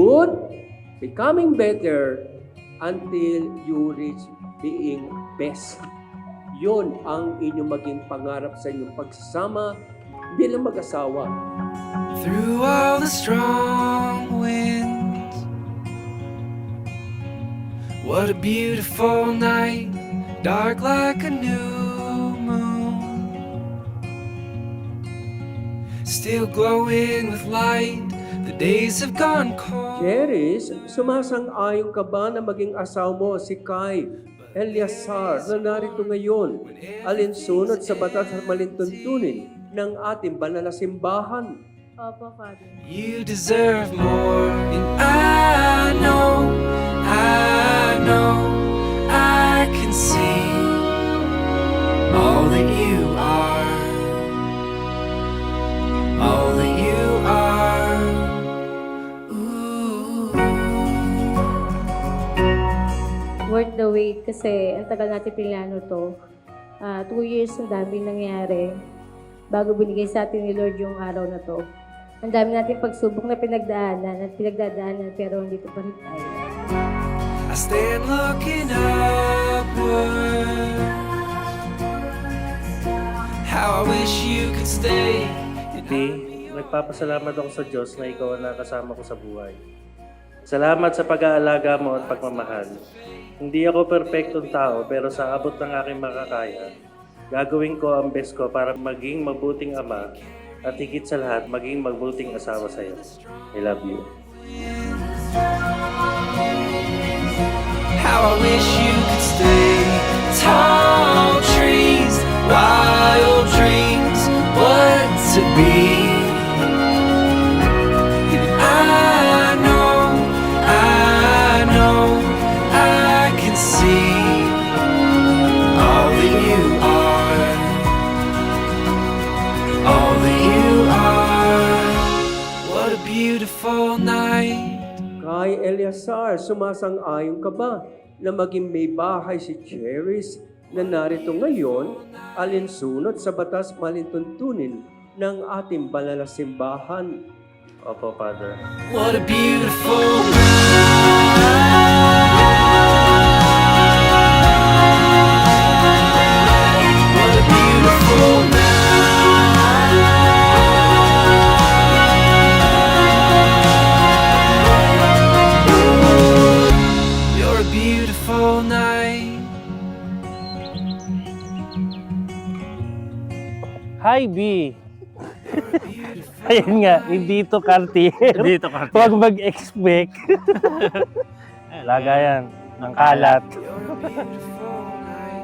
good, becoming better, until you reach being best. Yun ang inyong maging pangarap sa inyong pagsasama bilang mag-asawa. Through all the strong winds, what a beautiful night, dark like a new moon, still glowing with light, the days have gone cold. Cheris, sumasang-ayon ka ba na maging asawa mo si Kai Eleazar na narito ngayon, alinsunod sa batas at malintuntunin ng ating banal na simbahan? Opo, Father. You deserve more, and I know, I can see all that you are, all that you are. Ooh. Worth the wait kasi ang tagal natin pinlano to. 2 years ang dami nangyari bago binigay sa atin ni Lord yung araw na to. Ang dami natin pagsubok na pinagdaanan at pinagdadaanan pero hindi pa rin tayo. I stand looking upward. How I wish you could stay. Nagpapasalamat ako sa Diyos na ikaw ang nakasama ko sa buhay. Salamat sa pag-aalaga mo at pagmamahal. Hindi ako perpektong tao pero sa abot ng aking makakaya, gagawin ko ang best ko para maging mabuting ama at higit sa lahat, maging mabuting asawa sa iyo. I love you. How I wish you could stay. Tall trees, wild dreams, what to be. And I know, I can see all that you are, all that you are. What a beautiful night. Kai Eleazar, sumasang-ayon ka ba na maging may bahay si Cheris na narito ngayon, alinsunod sa batas malintuntunin ng ating banal na simbahan? Opo, Father. What a beautiful night. What a beautiful night. You're a beautiful night. Hi, B! Ayun nga, hindi to Cartier. Hindi to Cartier. Huwag mag-expect. Lagayan ng kalat. You're a beautiful night.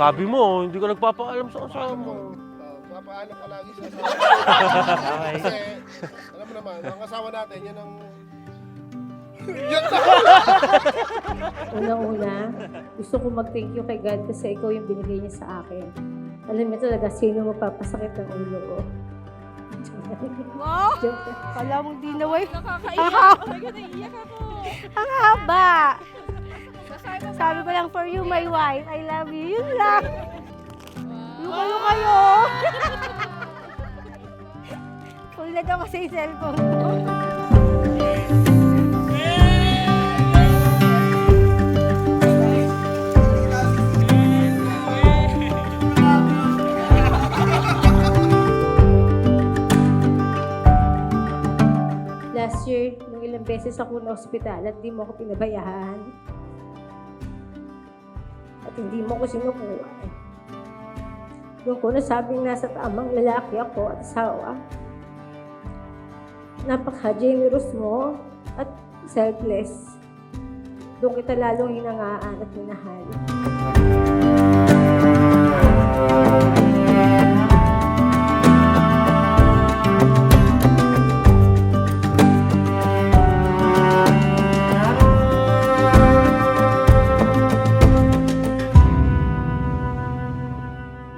Sabi mo, hindi ka nagpapaalam sa asawa mo. Papaalam ka lagi sa asawa. Kasi, alam mo naman, ang asawa natin, yan ang... Yan na! Unang-una, gusto ko mag-thank you kay God kasi ikaw yung binigay niya sa akin. Alam mo talaga, sino magpapasakit ng ulo ko? Wow! Joke. Kala mong di na way. Nakakaiyak. Oh my God, naiiyak ako. Ang haba! Sabi ko lang, for you, my wife, I love you. Yun lang. Lumayo kayo. Full na daw kasi yung cellphone ko. Last year, nung ilang beses ako na ospital at di mo ako pinabayaan. At hindi mo ko sinukuha. Doon ko nasabing nasa tamang lalaki ako at asawa. Napaka-generous mo at selfless. Doon kita lalong hinangaan at minahal.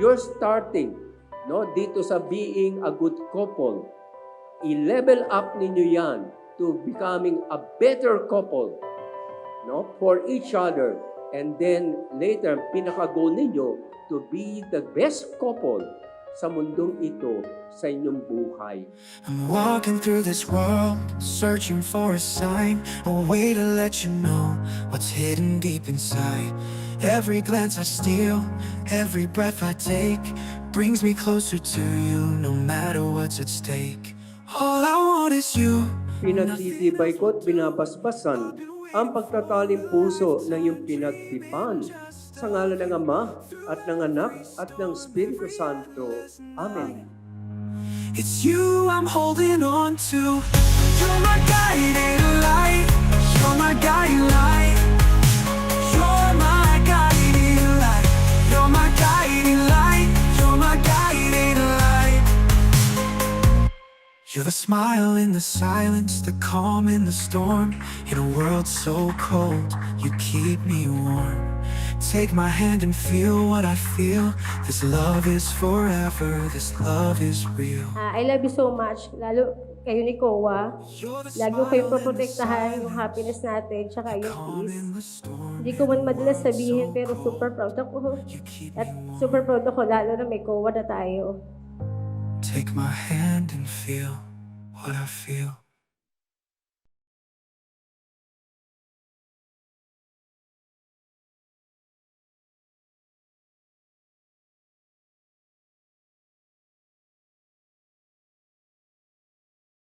You're starting, no, dito sa being a good couple. i-level up ninyo yan to becoming a better couple, no, for each other. And then later, pinaka-goal ninyo to be the best couple sa mundong ito sa inyong buhay. I'm walking through this world, searching for a sign, a way to let you know what's hidden deep inside. Every glance I steal, every breath I take, brings me closer to you, no matter what's at stake. All I want is you. Pinagtitibay ko at binabasbasan ang pagtatalim puso ng iyong pinagtipan. Sa ngalan ng Ama at ng Anak at ng Espiritu Santo. Amen. It's you I'm holding on to. You're my guiding light. You're my guiding light. You're my guiding light. You're my guiding light. You're my guiding light. You're the smile in the silence, the calm in the storm. In a world so cold, you keep me warm. Take my hand and feel what I feel. This love is forever. This love is real. I love you so much. Lalo kayo ni Kowa. Lagi ko kayong proprotektahan yung happiness natin, tsaka yung peace. Hindi ko man madalas sabihin, pero super proud ako. At super proud ako, lalo na may Kowa na tayo. Take my hand and feel what I feel.